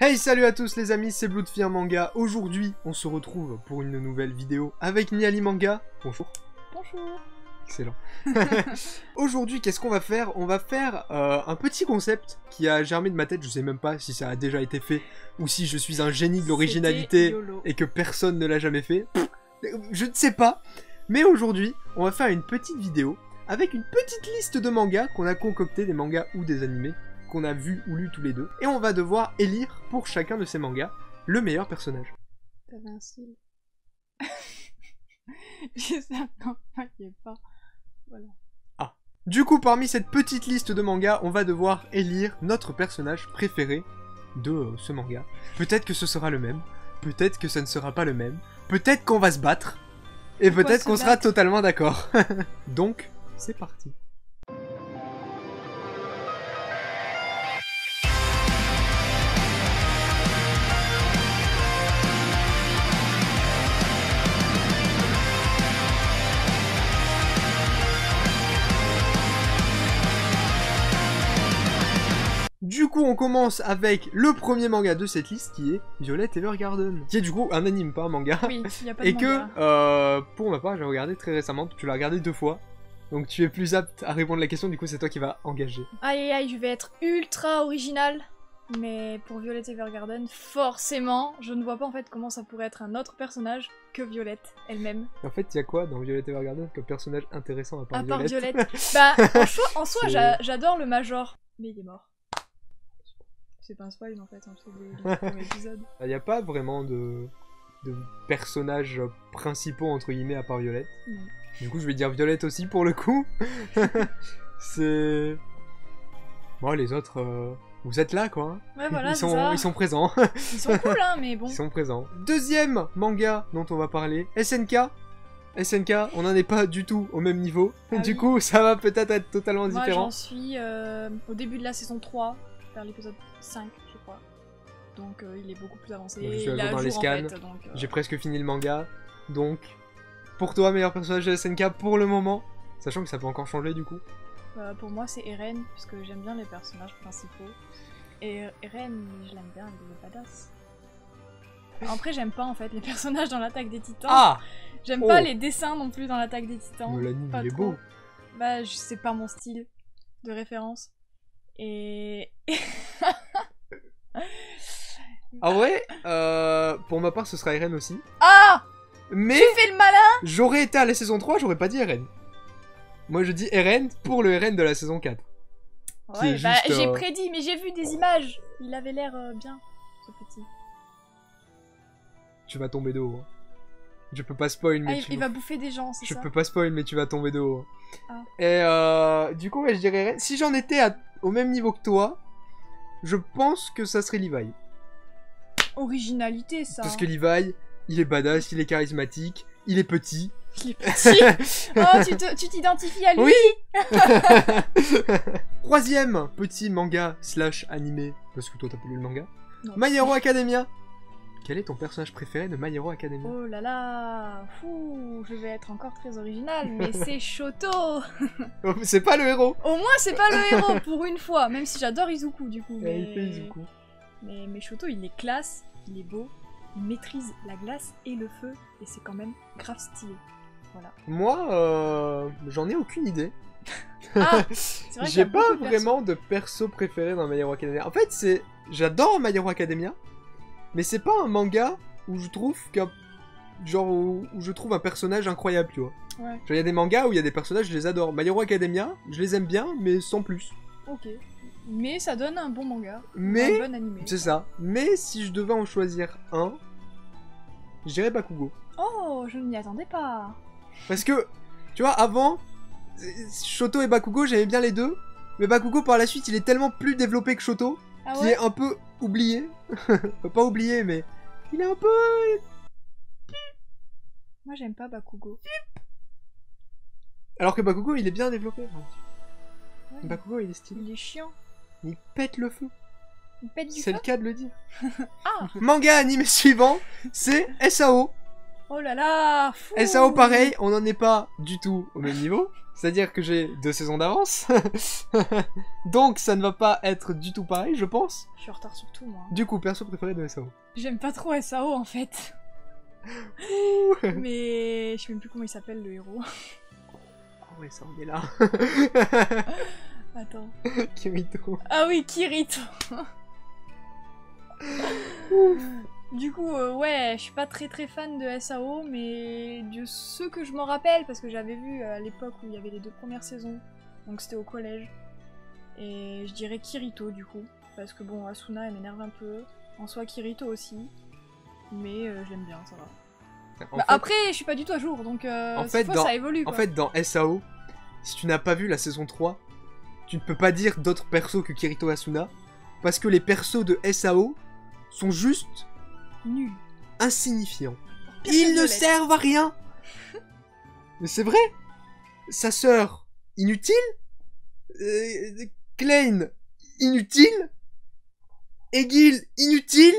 Hey, salut à tous les amis, c'est Bloodfire Manga. Aujourd'hui, on se retrouve pour une nouvelle vidéo avec Niali Manga. Bonjour. Bonjour. Excellent. Aujourd'hui, qu'est-ce qu'on va faire? On va faire un petit concept qui a germé de ma tête. Je sais même pas si ça a déjà été fait ou si je suis un génie de l'originalité et que personne ne l'a jamais fait. Je ne sais pas. Mais aujourd'hui, on va faire une petite vidéo avec une petite liste de mangas qu'on a concocté, des mangas ou des animés qu'on a vu ou lu tous les deux. Et on va devoir élire pour chacun de ces mangas le meilleur personnage. T'avais un style. J'espère qu'en fait, pas. Voilà. Ah. Du coup, parmi cette petite liste de mangas, on va devoir élire notre personnage préféré de ce manga. Peut-être que ce sera le même, peut-être que ça ne sera pas le même, peut-être qu'on va se battre, et peut-être qu'on sera totalement d'accord. Donc, c'est parti. Du coup, on commence avec le premier manga de cette liste qui est Violet Evergarden. Qui est du coup un anime, pas un manga. Oui, il y a pas de et manga. que, pour ma part, j'ai regardé très récemment. Tu l'as regardé 2 fois. Donc tu es plus apte à répondre à la question, du coup c'est toi qui vas engager. Aïe aïe aïe, je vais être ultra original. Mais pour Violet Evergarden, forcément, je ne vois pas en fait comment ça pourrait être un autre personnage que Violette elle-même. En fait, il y a quoi dans Violet Evergarden comme personnage intéressant à part Violette? Violette. Bah, en soi j'adore le Major. Mais il est mort. C'est pas un spoil en fait, entre les premiers épisodes. Il n'y a pas vraiment de personnages principaux entre guillemets à part Violette. Non. Du coup, je vais dire Violette aussi pour le coup. C'est... Bon, les autres, vous êtes là quoi. Ouais, voilà, ils sont présents. Ils sont cool hein, mais bon. Ils sont présents. Deuxième manga dont on va parler, SNK. SNK, on n'en est pas du tout au même niveau. Ah du oui. coup, ça va peut-être être totalement Moi différent. j'en suis au début de la saison 3, vers l'épisode 5 je crois. Donc il est beaucoup plus avancé. Moi, je suis Il est à jour à dans les jour, scans. en fait, donc, J'ai presque fini le manga. Donc, pour toi, meilleur personnage de SNK pour le moment. Sachant que ça peut encore changer du coup. pour moi c'est Eren, parce que j'aime bien les personnages principaux. Et Eren, je l'aime bien, il est badass. Après j'aime pas en fait les personnages dans l'Attaque des Titans. Ah! J'aime pas les dessins non plus dans l'Attaque des Titans. Mais l'anime Pas il est trop. beau. Bah c'est pas mon style de référence. Et... Ah ouais, pour ma part ce sera Eren aussi. Ah! Mais Tu fais le malin! j'aurais été à la saison 3, j'aurais pas dit Eren. Moi je dis Eren pour le Eren de la saison 4. Ouais, Qui bah est juste, j'ai prédit, mais j'ai vu des images. Il avait l'air bien, ce petit. Tu vas tomber de haut. Hein. Je peux pas spoil, mais Il va bouffer des gens, c'est Je ça? peux pas spoil, mais tu vas tomber de haut. Ah. Et du coup, ouais, je dirais Eren. Si j'en étais au même niveau que toi, je pense que ça serait Levi. Originalité, ça. Parce que Levi, il est badass, il est charismatique, il est petit. Il est petit. Oh, tu t'identifies à lui? Oui. Troisième petit manga / animé, parce que toi t'as pas lu le manga. Non. My Hero Academia. Quel est ton personnage préféré de My Hero Academia? Oh là là. Fou, je vais être encore très original, mais c'est Shoto. C'est pas le héros. Au moins, c'est pas le héros pour une fois, même si j'adore Izuku du coup. Ouais, il fait Izuku. Mais Shoto, il est classe, il est beau, il maîtrise la glace et le feu, et c'est quand même grave stylé. Voilà. Moi, j'en ai aucune idée. Ah, c'est vrai qu'il y J'ai a pas beaucoup de vraiment de perso préféré dans My Hero Academia. En fait, j'adore My Hero Academia, mais c'est pas un manga où je trouve où je trouve un personnage incroyable, tu vois. Ouais. Genre, il y a des mangas où il y a des personnages, je les adore. My Hero Academia, je les aime bien, mais sans plus. Ok. Mais ça donne un bon manga. Mais, un bon animé. c'est ça. Mais si je devais en choisir un, je dirais Bakugo. Oh, je ne m'y attendais pas. Parce que, tu vois, avant, Shoto et Bakugo, j'aimais bien les deux. Mais Bakugo, par la suite, il est tellement plus développé que Shoto, Ah qui ouais? est un peu oublié. Pas oublié, mais il est un peu... Moi, j'aime pas Bakugo. Alors que Bakugo, il est bien développé. Ouais, Bakugo, il est stylé. il est chiant. Il pète le feu. Il pète du C'est feu. le cas de le dire. Ah! Manga animé suivant, c'est SAO. Oh là là fou. SAO pareil, on n'en est pas du tout au même niveau. C'est-à-dire que j'ai 2 saisons d'avance. Donc ça ne va pas être du tout pareil, je pense. Je suis en retard sur tout, moi. Du coup, perso préféré de SAO. J'aime pas trop SAO, en fait. Mais je sais même plus comment il s'appelle, le héros. Oh ouais, ça on est là. Attends. Kirito. Ah oui, Kirito. Du coup, ouais, je suis pas très fan de SAO, mais de ceux que je m'en rappelle, parce que j'avais vu à l'époque où il y avait les 2 premières saisons, donc c'était au collège. Et je dirais Kirito, du coup, parce que bon, Asuna, elle m'énerve un peu. En soi, Kirito aussi, mais j'aime bien, ça va. Bah, après, je suis pas du tout à jour, donc ça évolue, quoi. En fait, dans SAO, si tu n'as pas vu la saison 3, tu ne peux pas dire d'autres persos que Kirito et Asuna, parce que les persos de SAO sont juste... nul. Insignifiants. Ils ne servent à rien. Mais c'est vrai. Sa sœur, inutile. Klein, inutile. Egil, inutile.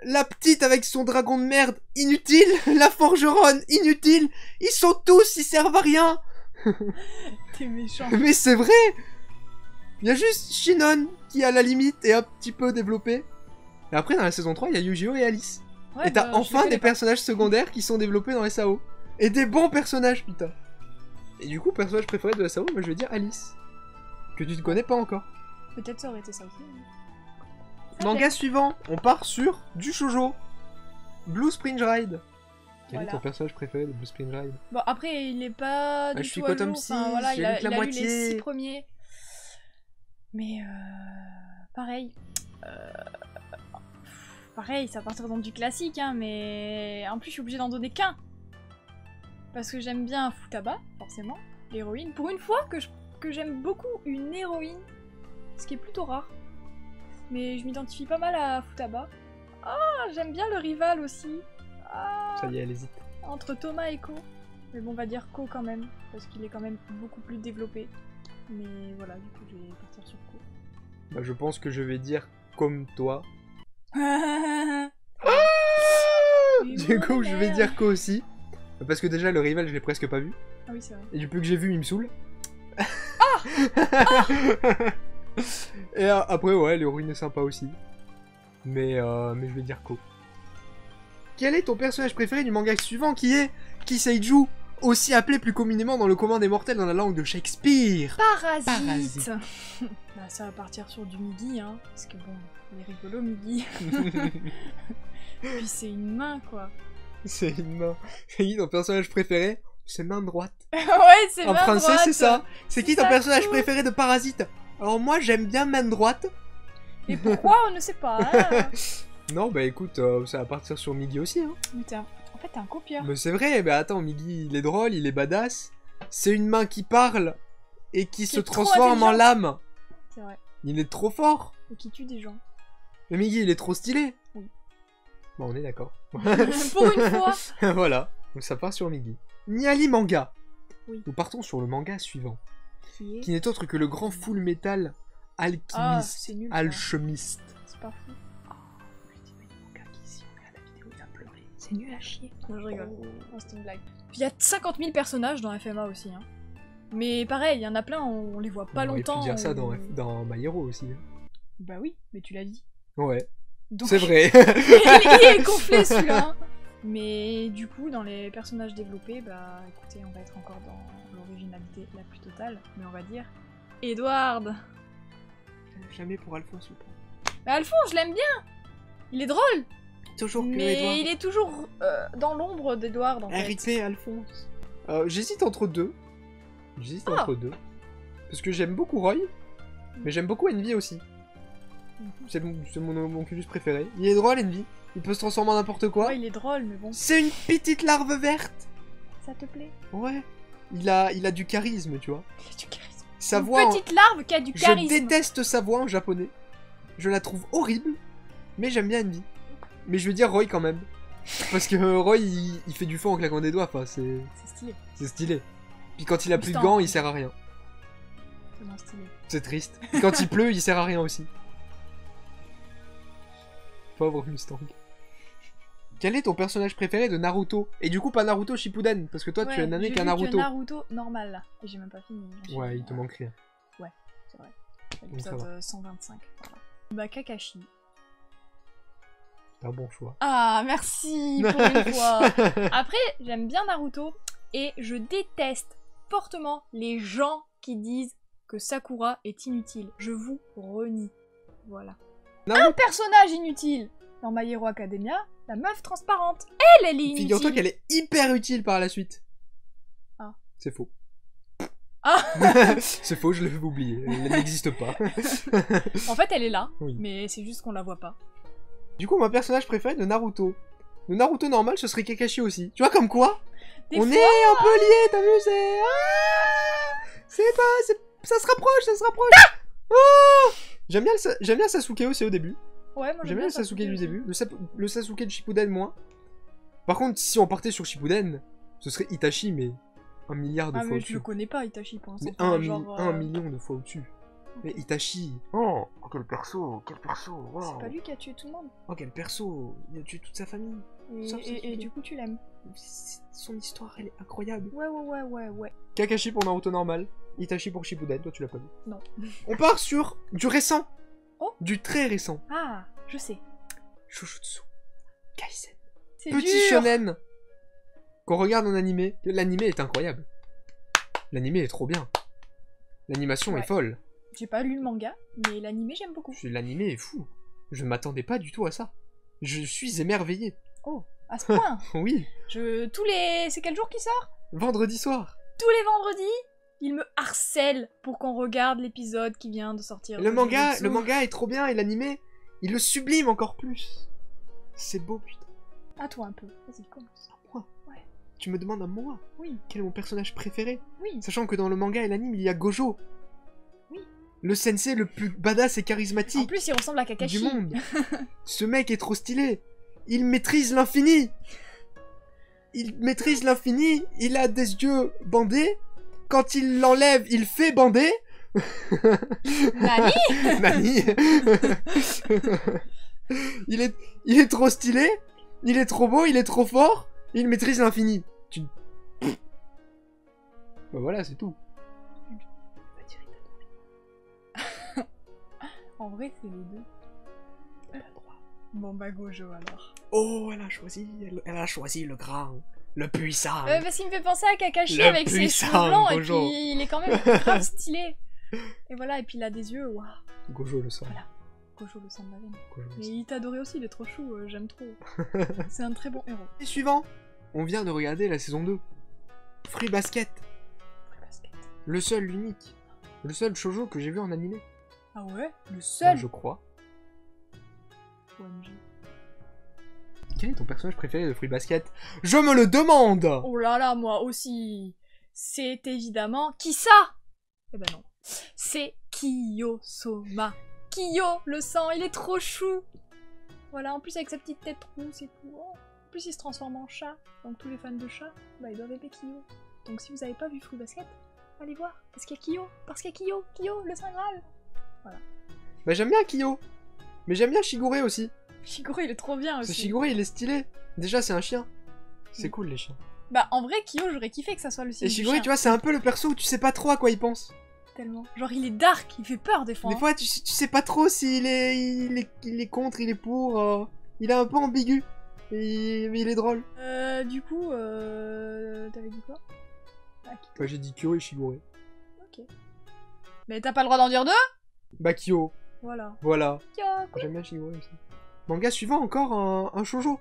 La petite avec son dragon de merde, inutile. La forgeronne, inutile. Ils servent à rien. T'es méchant. Mais c'est vrai. Il y a juste Shinon qui à la limite est un petit peu développé. Et après dans la saison 3 il y a Yu-Gi-Oh et Alice. Ouais, et t'as enfin des personnages secondaires qui sont développés dans SAO. Et des bons personnages, putain. Et du coup, personnage préféré de SAO, moi je vais dire Alice. Que tu ne connais pas encore. Peut-être ça aurait été ça aussi. Manga suivant, on part sur du shoujo. Blue Spring Ride. Quel est ton personnage préféré de Blue Spring Ride? Bon, après, il est pas du tout à jour. Enfin, voilà, il a lu les 6 premiers. Mais pareil. Pareil, ça part dans du classique, hein, mais en plus je suis obligée d'en donner qu'un. Parce que j'aime bien Futaba, forcément, l'héroïne. Pour une fois que j'aime beaucoup une héroïne, ce qui est plutôt rare. Mais je m'identifie pas mal à Futaba. Ah, j'aime bien le rival aussi. Ah, ça y est, elle hésite. Entre Thomas et Ko. Mais bon, on va dire Ko quand même, parce qu'il est quand même beaucoup plus développé. Mais voilà, du coup je vais partir sur Ko. Bah, je pense que je vais dire comme toi. Du coup, je vais dire Ko aussi. Parce que déjà, le rival, je l'ai presque pas vu. Ah oui, c'est vrai. Et du peu que j'ai vu, il me saoule. Et après, ouais, l'héroïne est sympa aussi. Mais je vais dire Ko. Quel est ton personnage préféré du manga suivant qui est Kiseiju, aussi appelé plus communément dans le commun des mortels dans la langue de Shakespeare? Parasite. Bah, ça va partir sur du Migi, hein. Parce que bon, il est rigolo, Migi. Puis c'est une main, quoi. C'est une main. C'est qui ton personnage préféré? C'est main droite. Ouais, c'est main droite. En français, c'est ça. C'est qui ton personnage préféré de Parasite? Alors moi, j'aime bien main droite. Et pourquoi? On ne sait pas. Hein. Non, bah écoute, ça va partir sur Migi aussi. Hein. Mais en fait, t'es un copieur. Mais c'est vrai, bah attends, Migi, il est drôle, il est badass. C'est une main qui parle et qui se transforme en lame. C'est vrai. Il est trop fort. Et qui tue des gens. Mais Migi, il est trop stylé. Oui. Bon, on est d'accord. Pour une fois. Voilà, donc ça part sur Migi. Niali Manga. Oui. Nous partons sur le manga suivant. Qui n'est autre que le grand Full Metal Alchemist. Ah, c'est nul. Alchemist. C'est pas fou. C'est nul à chier. Non, je rigole. Oh, c'était une blague. Puis il y a 50 000 personnages dans FMA aussi. Hein. Mais pareil, il y en a plein, on les voit pas longtemps. On aurait pu dire ça dans My Hero aussi. Hein. Bah oui, mais tu l'as dit. Ouais. Donc... C'est vrai. Il est gonflé celui-là. Mais du coup, dans les personnages développés, bah écoutez, on va être encore dans l'originalité la plus totale. Mais on va dire Edward. Jamais pour Alphonse ou pas. Mais Alphonse, je l'aime bien. Il est drôle. Toujours que mais Edward. Il est toujours dans l'ombre d'Edward en fait. RIP Alphonse. J'hésite entre deux. Entre deux. Parce que j'aime beaucoup Roy, mais j'aime beaucoup Envy aussi. C'est mon Oculus préféré. Il est drôle Envy. Il peut se transformer en n'importe quoi. Ouais, il est drôle, mais bon. C'est une petite larve verte. Ça te plaît? Ouais. Il a du charisme, tu vois. Il a du charisme. Sa une voix. Petite larve qui a du charisme. Je déteste sa voix en japonais. Je la trouve horrible, mais j'aime bien Envy. Mais je veux dire Roy quand même. Parce que Roy, il fait du feu en claquant des doigts. Enfin, c'est stylé. C'est stylé. Puis quand il a plus de gants, il sert à rien. C'est stylé. C'est triste. Et quand il pleut, il sert à rien aussi. Pauvre Mustang. Quel est ton personnage préféré de Naruto? Et du coup, pas Naruto Shippuden, parce que toi, tu n'as qu'un Naruto. Naruto normal, là. Et j'ai même pas fini. Ouais, il te manque rien. Ouais, c'est vrai. L'épisode 125, voilà. Bah, Kakashi. C'est un bon choix. Ah, merci pour une fois. Après, j'aime bien Naruto, et je déteste fortement les gens qui disent que Sakura est inutile. Je vous renie. Voilà. Naruto... Un personnage inutile dans My Hero Academia, la meuf transparente. Elle est inutile. Figure-toi qu'elle est hyper utile par la suite. Ah. C'est faux. Ah. C'est faux, je l'avais oublié. Elle n'existe pas. En fait, elle est là, oui. Mais c'est juste qu'on la voit pas. Du coup, mon personnage préféré de Naruto. Le Naruto normal, ce serait Kakashi aussi. Tu vois comme quoi on est un peu liés, t'as vu, c'est... Ah, c'est pas... Ça se rapproche, ça se rapproche. Oh, j'aime bien Sasuke aussi au début. Ouais, moi j'aime bien le Sasuke du début. Le Sasuke de Shippuden, moins. Par contre, si on partait sur Shippuden, ce serait Itachi, mais 1 milliard de fois mais au-dessus. je le connais pas, Itachi, pour l'instant. Mais 1 million de fois au-dessus. Mais Itachi, oh quel perso, wow. C'est pas lui qui a tué tout le monde. Oh quel perso, il a tué toute sa famille. Et du coup tu l'aimes. Son histoire elle est incroyable. Ouais. Kakashi pour Naruto normal, Itachi pour Shippuden, toi tu l'as pas vu. Non. On part sur du récent. Oh. Du très récent. Ah, je sais. Jujutsu Kaisen. Petit shonen qu'on regarde en animé. L'animé est incroyable. L'animé est trop bien. L'animation est folle. J'ai pas lu le manga, mais l'animé j'aime beaucoup. L'animé est fou. Je m'attendais pas du tout à ça. Je suis émerveillé. Oh, à ce point. Oui. C'est quel jour qui sort? Vendredi soir. Tous les vendredis, il me harcèle pour qu'on regarde l'épisode qui vient de sortir. Le manga est trop bien et l'animé, il le sublime encore plus. C'est beau, putain. À toi un peu. Vas-y, commence. À moi? Ouais. Tu me demandes à moi? Oui. Quel est mon personnage préféré? Oui. Sachant que dans le manga et l'anime, il y a Gojo. Oui. Le sensei le plus badass et charismatique. En plus, il ressemble à Kakashi. Du monde. Ce mec est trop stylé. Il maîtrise l'infini. Il a des yeux bandés. Quand il l'enlève, il fait bander. Nani. Nani. il est trop stylé. Il est trop beau, il est trop fort. Il maîtrise l'infini. Bah voilà, c'est tout. En vrai, c'est les deux. Bon bah Gojo alors. Oh, elle a choisi le grand, le puissant. Parce qu'il me fait penser à Kakashi avec ses cheveux blancs Gojo. Et puis il est quand même grave stylé. Et voilà, et puis il a des yeux, waouh. Gojo le sang. Voilà. Gojo le sang de la veine. Mais il t'a adoré aussi, il est trop chou, j'aime trop. C'est un très bon héros. Et suivant, on vient de regarder la saison 2. Fruits Basket. Le seul, l'unique. Le seul shoujo que j'ai vu en animé. Ah ouais? Le seul? Je crois. OMG. Quel est ton personnage préféré de Fruits Basket? Je me le demande! Oh là là, moi aussi. C'est évidemment... Qui ça? Eh ben non. C'est Kiyo-soma. Kiyo, le sang, il est trop chou. Voilà, en plus avec sa petite tête rousse et tout. Oh. En plus il se transforme en chat. Donc tous les fans de chat, bah ils doivent aimer Kiyo. Donc si vous avez pas vu Fruits Basket, allez voir. Parce qu'il y a Kiyo. Parce qu'il y a Kiyo. Kiyo, le Saint Graal. Voilà. Bah j'aime bien Kiyo. Mais j'aime bien Shigure aussi. Shigure il est trop bien aussi. Shigure il est stylé. Déjà c'est un chien. C'est cool les chiens. Bah en vrai Kiyo j'aurais kiffé que ça soit le signe. Et Shigure tu vois c'est un peu le perso où tu sais pas trop à quoi il pense. Tellement. Genre il est dark, il fait peur des fois. Des fois tu sais pas trop s'il est contre, il est pour. Il est un peu ambigu. Mais il est drôle. Du coup t'avais dit quoi? Moi j'ai dit Kyo et Shigure. Ok. Mais t'as pas le droit d'en dire deux? Bah Kyo. Voilà. J'aime bien Shigure aussi. Manga suivant, encore un shoujo.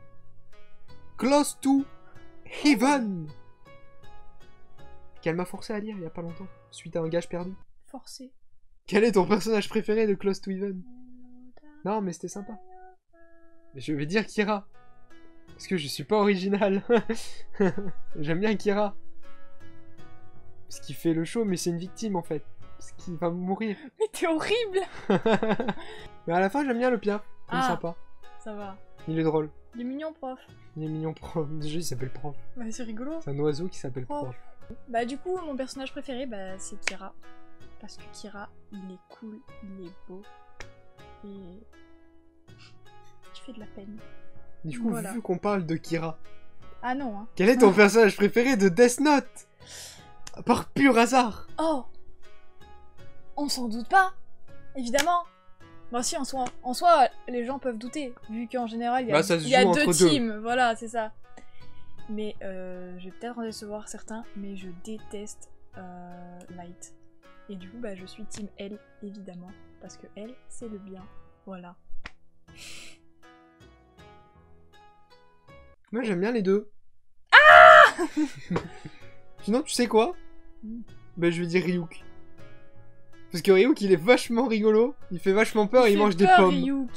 Close to Heaven. Qu'elle m'a forcé à lire il y a pas longtemps, suite à un gage perdu. Forcé. Quel est ton personnage préféré de Close to Heaven? Non mais c'était sympa. Mais je vais dire Kira. Parce que je suis pas original. J'aime bien Kira. Parce qu'il fait le show mais c'est une victime en fait. Parce qu'il va mourir. Mais t'es horrible. Mais à la fin j'aime bien le Piaf. Il est sympa. Ça va. Il est drôle. Il est mignon prof. Il est mignon prof. Déjà il s'appelle prof. Bah c'est rigolo. C'est un oiseau qui s'appelle prof. Bah du coup mon personnage préféré bah c'est Kira. Parce que Kira il est cool, il est beau. Et... il fait de la peine. Du coup, Voilà. vu qu'on parle de Kira, Ah non, hein. quel est ton personnage préféré de Death Note? Par pur hasard. Oh, on s'en doute pas, évidemment. Bah si, en soi, les gens peuvent douter, vu qu'en général, Bah, ça se il y a joue deux entre deux. teams, voilà, c'est ça. Mais je vais peut-être en décevoir certains, mais je déteste Light. Et du coup, bah, je suis team L, évidemment, parce que elle, c'est le bien, voilà. Moi, j'aime bien les deux. Ah Sinon, tu sais quoi? Bah, je vais dire Ryuk. Parce que Ryuk, il est vachement rigolo, il fait vachement peur et il mange des pommes. Ryuk.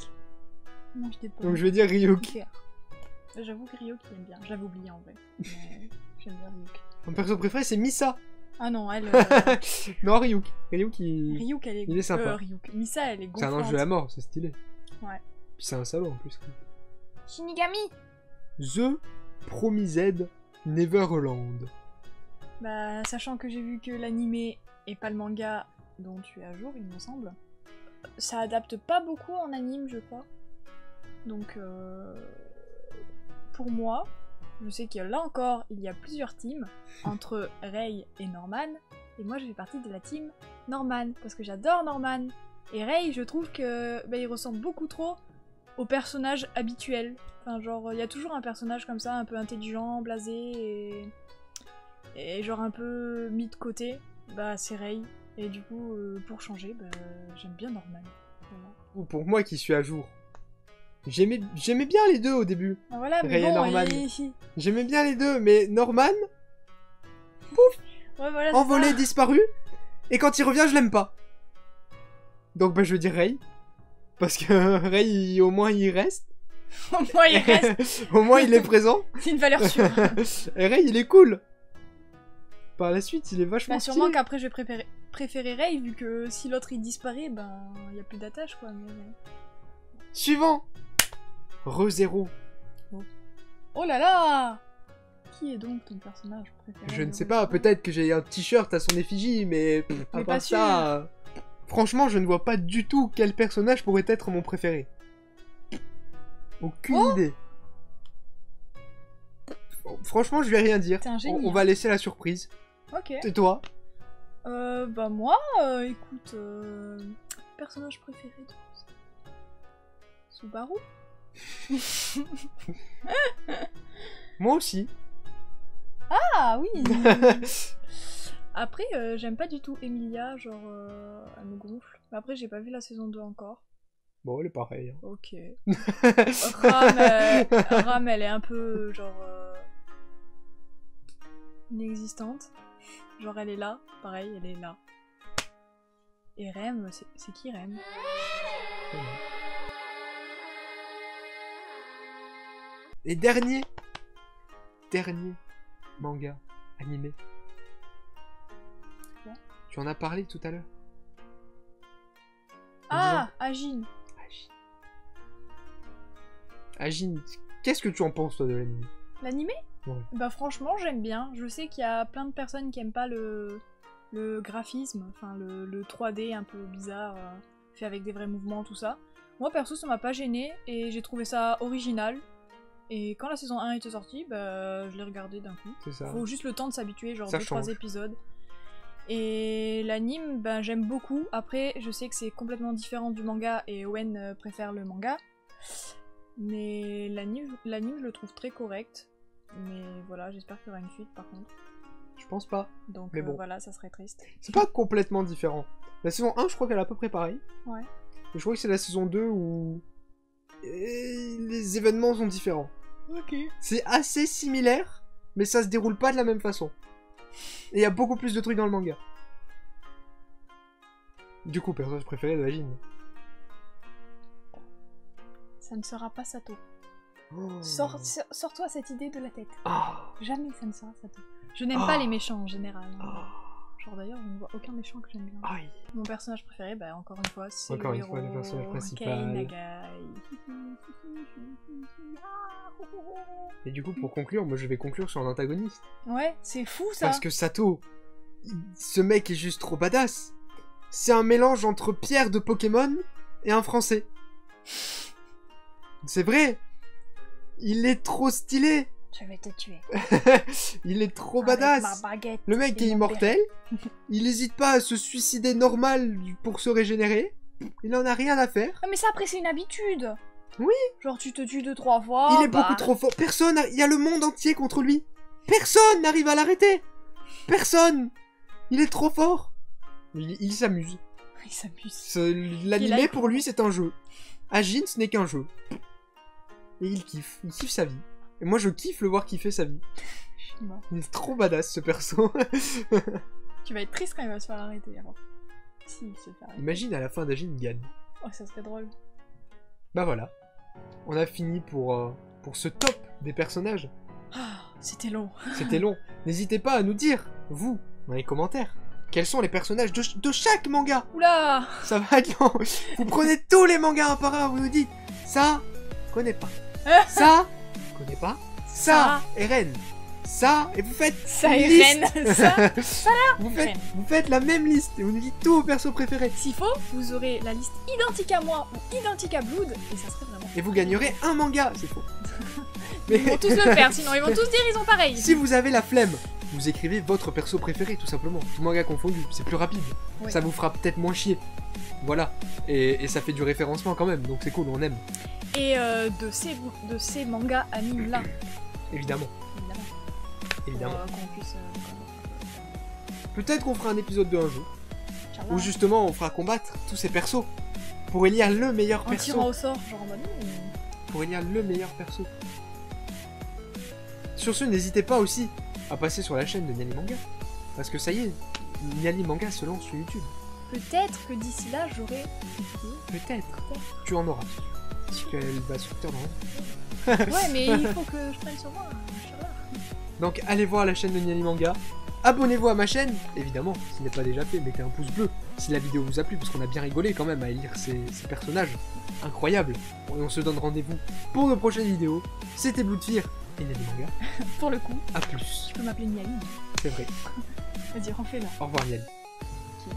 Il mange des pommes. Donc je vais dire Ryuk. Ok. J'avoue que Ryuk, il aime bien. J'avais oublié en vrai. Mais j'aime bien Ryuk. Mon perso préféré, c'est Misa. Ah non, elle... Non, Ryuk. Ryuk, Ryuk, elle est... il est sympa. Ryuk. Misa, elle est C'est un gonflante. ange de la mort, c'est stylé. Ouais. Puis c'est un salaud en plus. Shinigami. The Promised Neverland. Bah, sachant que j'ai vu que l'animé et pas le manga dont tu es à jour, il me semble, ça adapte pas beaucoup en anime, je crois. Donc, pour moi, je sais que là encore, il y a plusieurs teams entre Rei et Norman, et moi je fais partie de la team Norman, parce que j'adore Norman. Et Rei, je trouve que bah, il ressemble beaucoup trop au personnage habituel. Enfin, genre, il y a toujours un personnage comme ça, un peu intelligent, blasé, et genre un peu mis de côté. Bah, c'est Rei. Et du coup, pour changer, bah, j'aime bien Norman. Voilà. Ou pour moi qui suis à jour. J'aimais bien les deux au début. Ah, voilà, mais Rei et bon, Norman. il... J'aimais bien les deux, mais Norman, Ouais, voilà, c'est envolé, ça. disparu. Et quand il revient, je l'aime pas. Donc bah je veux dire Rei. Parce que Rei, au moins il reste. Au moins, il reste. Au moins il est présent. C'est une valeur sûre. Et Rei, il est cool. Par la suite, il est vachement Bah, sûrement stylé. qu'après, je vais préférer Rei, vu que si l'autre il disparaît, ben, il y a plus d'attache, quoi. Mais... Suivant. ReZero. Oh là là! Qui est donc ton personnage préféré? Je ne de sais pas, ReZero? peut-être que j'ai un t-shirt à son effigie, mais à Mais part pas ça, franchement, je ne vois pas du tout quel personnage pourrait être mon préféré. Aucune idée. Franchement, je vais rien dire. T'es un génie, On va laisser la surprise. Ok. Et toi? Bah moi, écoute, personnage préféré de Subaru? Moi aussi. Ah oui. Après, j'aime pas du tout Emilia, genre, elle me gonfle. Mais après, j'ai pas vu la saison 2 encore. Bon, elle est pareille. Hein. Ok. Ram, elle est un peu, genre, inexistante. Genre, elle est là, pareil, elle est là. Et Rem, c'est qui Rem? Et dernier manga animé. Quoi? Tu en as parlé tout à l'heure. Ah, Ajin. Ajin, qu'est-ce que tu en penses toi de l'anime? L'animé? Ouais. Bah franchement, j'aime bien. Je sais qu'il y a plein de personnes qui aiment pas le graphisme, enfin le 3D un peu bizarre, fait avec des vrais mouvements, tout ça. Moi perso, ça m'a pas gêné et j'ai trouvé ça original. Et quand la saison 1 était sortie, bah, je l'ai regardé d'un coup. C'est ça. Faut juste le temps de s'habituer, genre Ça 2-3 change. épisodes. Et l'anime, ben j'aime beaucoup. Après, je sais que c'est complètement différent du manga et Owen préfère le manga. Mais l'anime, je le trouve très correct. Mais voilà, j'espère qu'il y aura une suite par contre. Je pense pas. Donc Mais bon. voilà, ça serait triste. C'est pas complètement différent. La saison 1, je crois qu'elle est à peu près pareil. Ouais. Et je crois que c'est la saison 2 où les événements sont différents. Ok. C'est assez similaire, mais ça se déroule pas de la même façon. Et il y a beaucoup plus de trucs dans le manga. Du coup, personnage préféré de Ajin. Ça ne sera pas Sato. Oh. Sors-toi cette idée de la tête. Ah. Jamais ça ne sera Sato. Je n'aime Ah. pas les méchants en général. Hein. Ah. Genre d'ailleurs, je ne vois aucun méchant que j'aime bien. Aïe. Mon personnage préféré, bah encore une fois, c'est Encore le une fois, le héros, personnage principal. Kei Nagai. Et du coup, pour conclure, moi je vais conclure sur un antagoniste. Ouais, c'est fou ça. Parce que Sato, ce mec est juste trop badass. C'est un mélange entre Pierre de Pokémon et un Français. C'est vrai. Il est trop stylé. Je vais te tuer. Il est trop Avec badass. ma baguette Le mec et est mon immortel. Il n'hésite pas à se suicider normal pour se régénérer. Il en a rien à faire. Ah, mais ça, après, c'est une habitude. Oui. Genre, tu te tues 2-3 fois. Il est beaucoup trop fort. Personne, il y a le monde entier contre lui. Personne n'arrive à l'arrêter. Personne. Il est trop fort. Il s'amuse. Il s'amuse. L'animé pour lui c'est un jeu. Agin ce n'est qu'un jeu. Et il kiffe sa vie. Et moi je kiffe le voir kiffer sa vie. Je suis mort. Il est trop badass ce perso. Tu vas être triste quand il va se faire arrêter alors. Si, il se fait arrêter. Imagine à la fin d'Agin gagne. Oh, ça serait drôle. Bah voilà. On a fini pour ce top des personnages. Ah, c'était long. C'était long. N'hésitez pas à nous dire, vous, dans les commentaires, quels sont les personnages de chaque manga. Oula. Ça va être long. Vous prenez tous les mangas un par un, vous nous dites, ça, connais pas. Ça, connais pas. Ça, Eren. Ça, et vous faites ça, une Eren. liste. Ça là. Vous faites la même liste et vous nous dites tous vos persos préférés. S'il faut, vous aurez la liste identique à moi ou identique à Blood et ça serait vraiment... Et vous gagnerez un manga, c'est faux. Mais... Ils vont tous le faire, sinon ils vont tous dire ils ont pareil. Si vous avez la flemme, vous écrivez votre perso préféré tout simplement, tout manga confondu, c'est plus rapide. Oui. Ça vous fera peut-être moins chier. Voilà, et ça fait du référencement quand même, donc c'est cool, on aime. Et de ces mangas animes là. Évidemment. Évidemment. Qu'on puisse, peut-être qu'on fera un épisode de un jour, où justement on fera combattre tous ces persos, pour élire le meilleur perso. En tirant au sort, genre en mode... Pour élire le meilleur perso. Sur ce, n'hésitez pas aussi à passer sur la chaîne de Niali Manga, parce que ça y est, Niali Manga se lance sur YouTube. Peut-être que d'ici là, j'aurai une vidéo. Peut-être. Tu en auras. Parce qu'elle va sortir dans... Ouais, mais il faut que je prenne sur moi, Inch'Allah. Donc allez voir la chaîne de Niali Manga. Abonnez-vous à ma chaîne, évidemment, si ce n'est pas déjà fait, mettez un pouce bleu si la vidéo vous a plu, parce qu'on a bien rigolé quand même à lire ces personnages incroyables. Et on se donne rendez-vous pour de prochaines vidéos. C'était Bloodfear et Niali Manga. Pour le coup. A plus. Tu peux m'appeler Niali. C'est vrai. Vas-y, refais-la. Au revoir Niali. Okay.